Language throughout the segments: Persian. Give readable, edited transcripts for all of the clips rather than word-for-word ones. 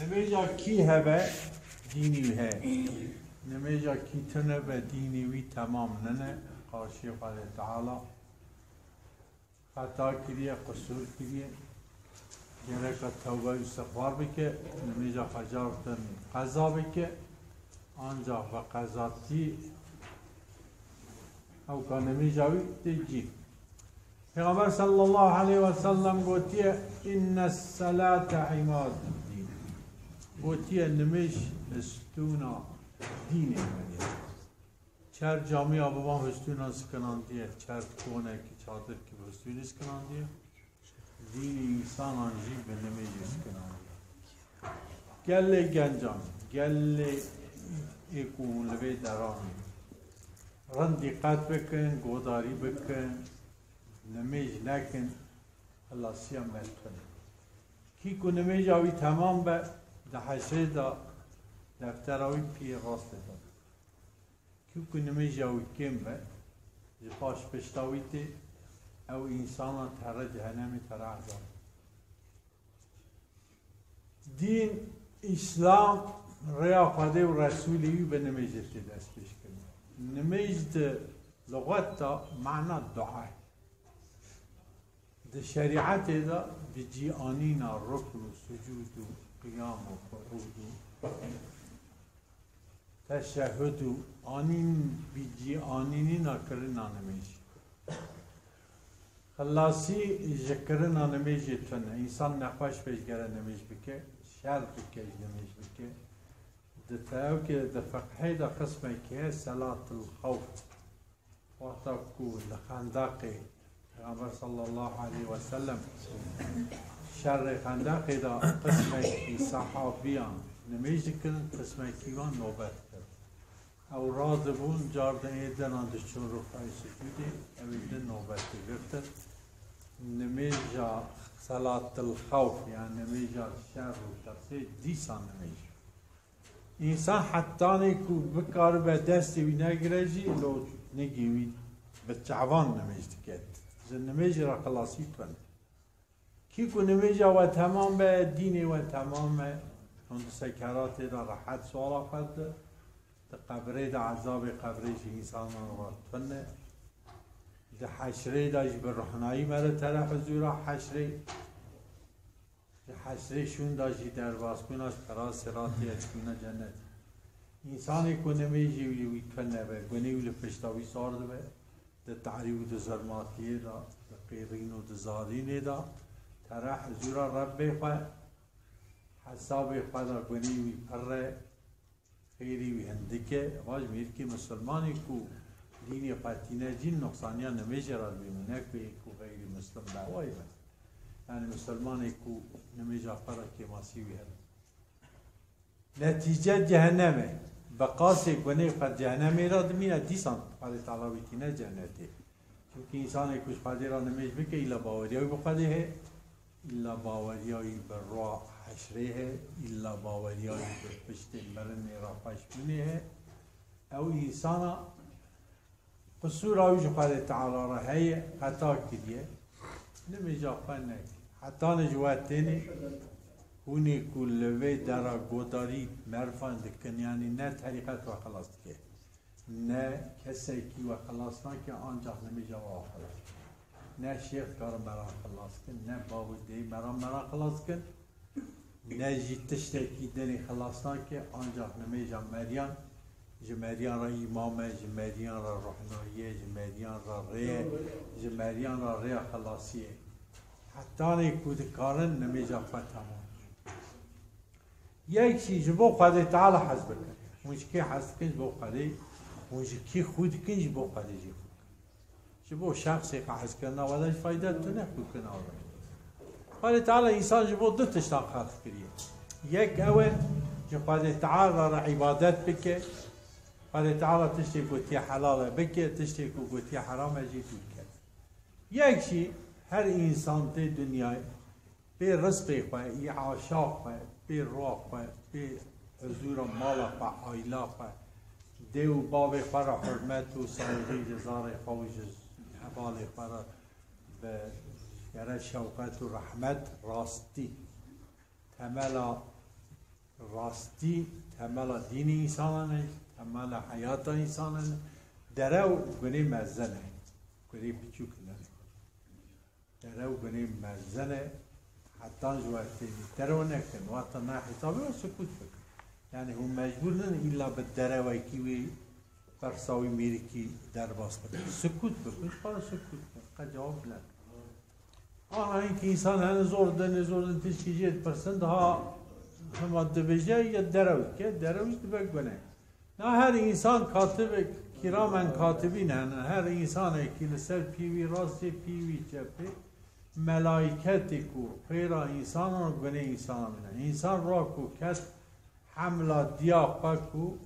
نمیجا کی هبه دینی ہے نمیجا کی تنه به دینی وی تمام ننه قاشی قال تعالی خطا کریه قصور کریه یعنی که توبه استغفار بکه نمیجا خجارتن قضا بکه آنجا و قضاتی او که نمیجاوی تیجی پیغمبر صلی الله علیه و سلم گوتیه این الصلاة عماد الدین گوتیه نمیش استونا دینه منیه چر جامعه بابا هستونا سکنان دیه چر کونه که چادر که هستونی سکنان دیه دین انسان آنجی به نمیج سکنان دیه گله گنجان گله ایکون لبه درانی رند دقت بکن گوداری بکن نمیج نکن خلاصی هم ملکن کی کو نمیج آوی تمام به ده حشره دا دفتر آوی پی راست داد کی کو نمیج آوی کم به جپاش پشتاوی تی او انسان تره جهنمی تره عذاب دین اسلام ریا خواده و رسولی به نمیج دست پیش کنه نمیج ده لغت تا معنی دعای ده شریعت دا بجی آنینا رکن و سجود و قیام و قعود و تشهد و آنین بجی آنینینا کرنا نمیج خلاصی جکرنا نمیج تنه انسان نخواش پیشگره نمیج بکه شر بکه نمیج بکه ده تاو که ده فقهی دا قسمه که صلاة الخوف وقتا کو لخندقی پیغمبر صلی الله علیه و سلم شر خندقی دا قسمه کی صحابیان نمیج کن قسمه کیوان نوبت کرد او راز بون جارده ایدن آندشون رو خواهی سجوده او ایدن نوبت گرفتد نمیجا صلاة الخوف یعنی نمیجا شر و ترسه دیسان نمیج انسان حتی نیکو بکار به دستی وی نگرجی لو نگیوی به چعوان نمیج دکت نمیج را خلاصی کنه کی کو نمیجا و تمام به دینی و تمام اون سکرات را راحت سوالا خود ده قبره ده عذاب قبره انسان را کنه ده حشره ده به روحنایی مره طرف زورا حشره ده حشره شون داشتی در واسپیناش کرا سراتی اشکونه جنت انسانی که نمیجی وی کنه به گنی ولی پشتاوی سارده به ده تعریب ده ظلماتیه ده ده قیرین و ده زارینه ده طرف زورا رب خواه حساب خواه ده گنی وی پره خیری وی هندکه واج میر که مسلمانی کو دینی قطینه جین نقصانیا نمیشه را بیمونه که کو غیری مسلم دعوایی بند یعنی مسلمانی کو نمیشه فرق که ماسیوی هست نتیجه جهنمه بقاس گنه قد جهنمی را دمینه دیسان قد تعالی بیتینه جهنته چونکه انسانی کش قدی را نمیشه بکه ایلا باوریایی بقده ہے ایلا باوریایی بر روا حشره ہے ایلا باوریایی بر پشت مرن را پشمونه ہے او انسانا قصور آویج خواهد تعالی را هی خطا کریه نمیجا خواهد نکی حتی نجوات تینی هونی کلوه درا گوداری مرفان دکن یعنی نه طریقت و خلاص که نه کسی کی و خلاص که آنجا نمیجا و خلاص نه شیخ کار مرا خلاص کن نه باودی مرا خلاص کن نه جیتشته کی دنی خلاص که آنجا نمیجا مریان جمعیان را امامه جمعیان را روحناییه جمعیان را ریه جمعیان را ریه خلاصیه حتی نیکود کارن نمیجا فتمون یک چیز جبو خواهد تعالی حزب کن اونش که حزب کن جبو خواهد اونش که خود کن جبو خواهد جی خود جبو شخصی که حزب کن نوادش فایده تو نخود کن آورد خواهد تعالی انسان جبو دو تشتاق خلق کریه یک اول خواهد تعالی را عبادت بکه خواهد تعالی تشتی گوتی حلاله بکه تشتی گوتی حرامه جی دود کرد یک چی هر انسان تی دنیای به رزقی خواه ای عاشاق خواه به روح خواه به حضور مال خواه عائله خواه دیو باب خواه را حرمت و سایقی جزار خواه حبال خواه را به شوقت و رحمت راستی تملا راستی تملا دین انسانه تملا حیات انسانه درو گنی مزنه گنی بچوک نه درو گنی مزنه حتی جوارتی درو نکن وقتا نه حسابی و سکوت بکن یعنی هم مجبور نن ایلا به دروی کیوی برساوی میری کی در باز بکن سکوت بکن خواهد سکوت بکن جواب نه آنها این که انسان هن زوردن تشکیجیت پرسند ها هم دبیجه یا دروی که درویش بگونه نه هر انسان کاتب کرامن کاتبین هن هر انسان که لسر پیوی راستی پیوی چپی ملائکتی کو غیر انسان رو گونه انسان منه انسان را کو کس حمله دیاقا کو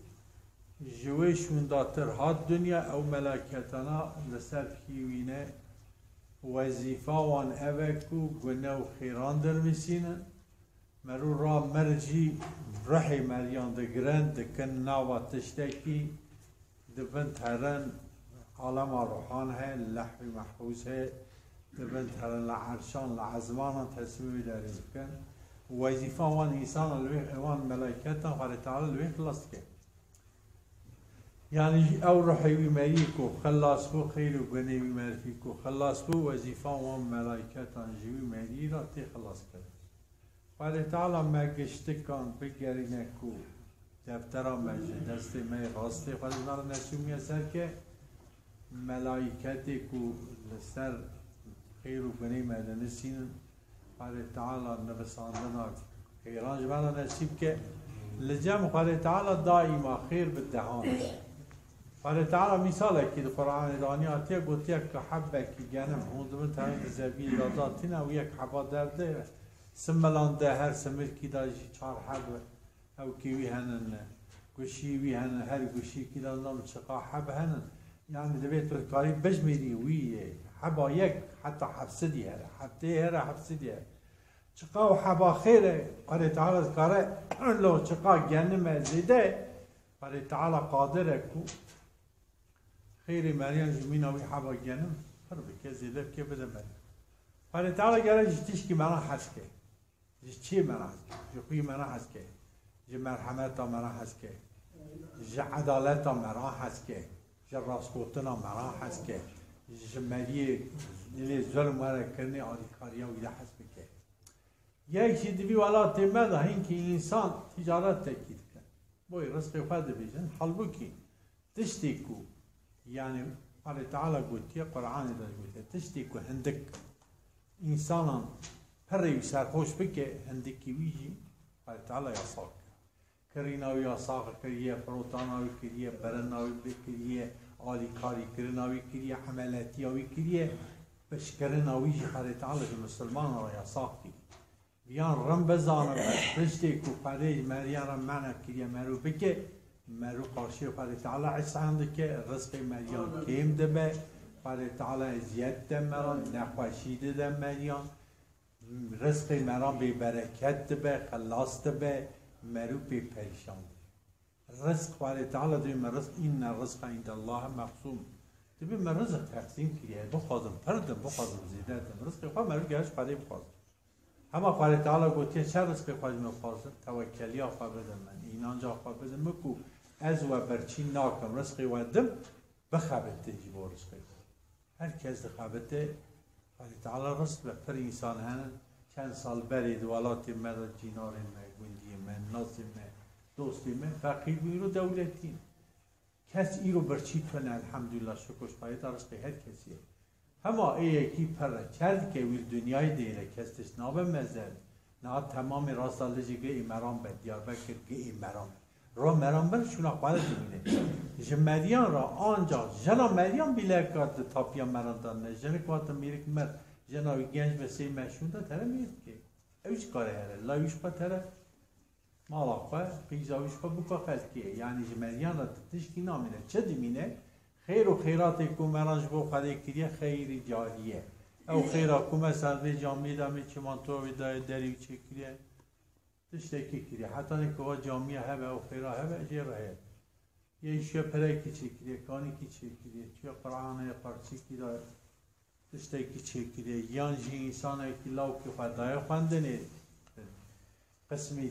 جویشون داتر هاد دنیا او ملائکتنا لسر پیوینه وظیفه وان اوه کو گونه و خیران در میسینن مرو را مرجی رحی مریان دگرن دکن ناوا تشتکی دبن ترن عالم روحان ہے لحو محفوظ ہے دبن ترن لعرشان لعزمان تصمیمی داری بکن وظیفه وان انسان وان ملائکتا خواهد تعالی الوی خلاص که یعنی او روحی مری کو خلاص کو خیر و گنی مری کو خلاص کو وظیفه وان ملائکتا جوی مری را تی خلاص کرد خواهد تعالی مگشتکان بگرینه کو دفترا مجد دست می راسته خواهد مرا نسومی سر که ملائکتی کو لسر خیر و گنی مدنه سینن خواهد تعالی نبساندنا خیران جمعنا نسیب که لجمع خواهد تعالی دائما خیر بدهان خواهد تعالی مثال که در قرآن ایرانی آتیه گوتیه که حبه که گنم هون تاین زبی داداتینا و یک حبا درده سملان ده هر سمر کی داشی چهار حبه او کیوی هنن گوشیوی هنن هر گوشی کی دادم چقا حب هنن یعنی دبیت کاری بجمیری ویه حبا یک حتی حبسدی هره حبته هره حبسدی هره چقا و حبا خیره قال تعالی کاره لو چقا گنم زیده قال تعالی قادره کو خیری مریم جمیناوی حبا گنم هر بکه زیده که بده مریم قال تعالی گره جتیش که منا حس که چی منا حس که خوی منا حس که جه مرحمت منا حس که جه عدالت منا حس که جه راسکوتن منا حس که جه مریه ظلم ورا کرنی آدیکاریا ویده حس بکه یک چیز دیوی والا تیمه ده این که انسان تجارت تکید کن بای رزق خود بیشن حال بکی تشتی کو یعنی قال تعالی گوتیه قرآن داره گوتیه تشتی کو هندک انسانان پری سرخوش بکه هندکی ویجی قال تعالی یاساق کریناوی یاساق کریه فروتاناوی کریه برناوی بکریه آدیکاری کرناوی کریه حملاتیاوی کریه بشکرناوی جی قال تعالی مسلمان را یاساق کی بیان رم بزانم پشتی کو پری مریان معنا کریه مرو بکه مرو قاشی قال تعالی عساند که رزق مریان کیم دبه قال تعالی زیاد دمران نخوشیده دم مریان رزق مران به برکت دبه خلاص دبه مرو به پریشان رزق قال تعالی دوی رزق این رزق عند الله مقسوم دوی رزق تقسیم کریه بخوازم پردم بخوازم زیده دم رزق خواه مرو گهش قده بخوازم اما قال تعالی گوتیه چه رزق خواهی مخوازم توکلی خواه بدم من اینانجا خواه بدم مکو از و برچی ناکم رزقی ودم بخبته جیبا رزقی هر کس دخبته قال تعالی رزق بفر انسان هنن چند سال برید ولات من جینار من گوندی من نازم من دوستی من فقیر بیرو دولتی کس ای رو برچی کنه الحمدلله شکرش باید رزقی هر کسیه اما یکی پر کرد که ویل دنیای دیره کستش نابه مزد نه تمام راستالجی گه ایمران به دیاربکر گه ایمران را مران بر شونا قاله دمینه جمدیان را آنجا جنا مریان بیله کات تاپیا مران دانه جنه کات میرک مر جناوی گنج بسی مشون دا تره میرد که اوش کاره هره لایوش با تره مالا خواه پیزاویش خواه بکا خلقیه یعنی جمدیان را تشکی نامینه چه دمینه خیر و خیرات کو مرانج بو خاله کریه خیر جاریه او خیرا کو مثلا جامعه دامه چمان تو ودای دری چه کریه تشتکی کریه حتی نکوا جامعه هبه او خیرا هبه جه راه یه شو پره کی چه کریه کانی کی چه کریه چه قرآن پارچی کی داره تشتکی چه کریه یان جی انسان کی لاو کی خدای خواندنه قسمی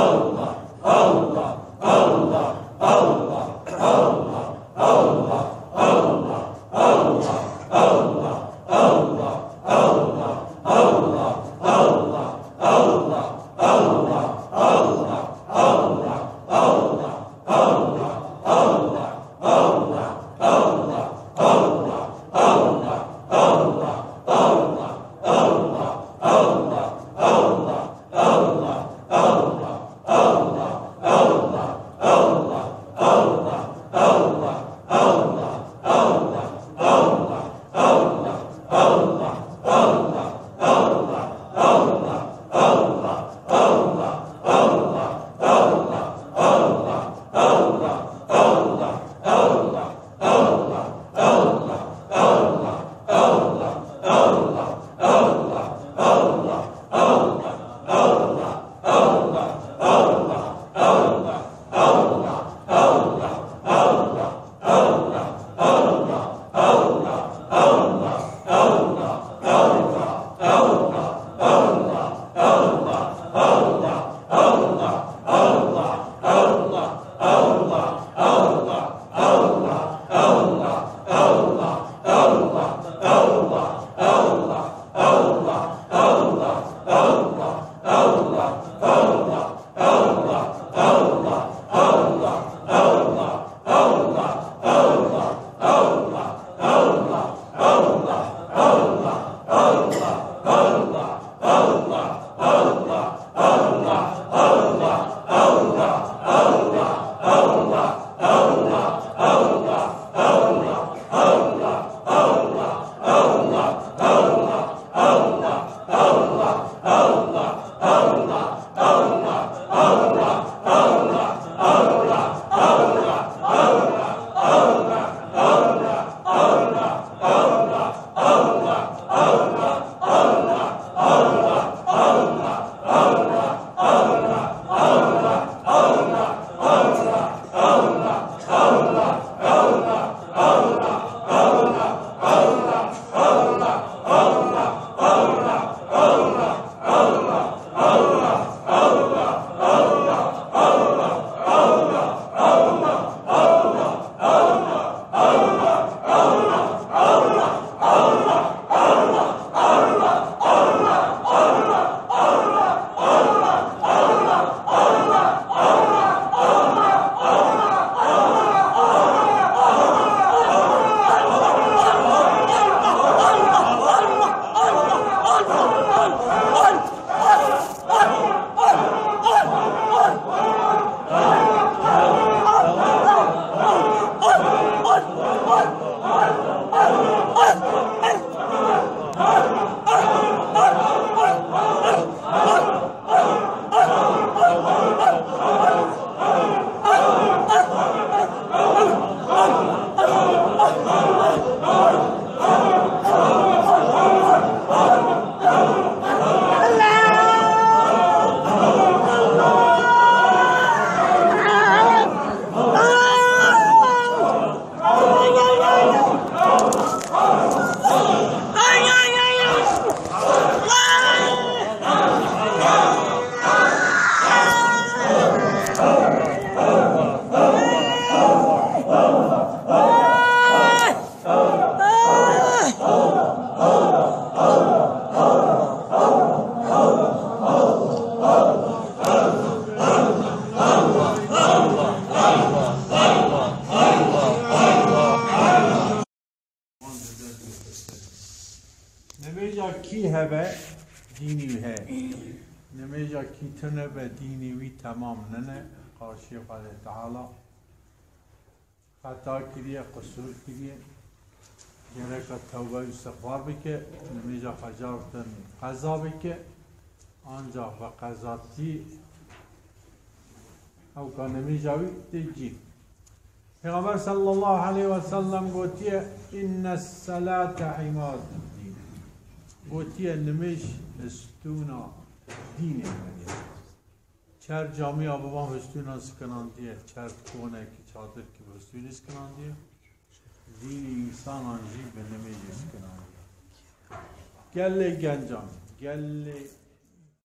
دینی ہے نمیجا کیتنه به دینی وی تمام ننه قاشی خدا تعالی خطا کریه قصور کریه گره که توبه استغفار بکه نمیجا خجارتن قضا بکه آنجا و قضاتی او که نمیجاوی دیجی پیغمبر صلی الله علیه و سلم گوتیه این الصلاة عماد الدین گوتیه نمیش استونا دینه منیه چر جامعه آبوان استونا سکنان دیه چر کونه که چادر که استونا سکنان دیه دین انسان آنجی به نمیش سکنان دیه گله گنجان گله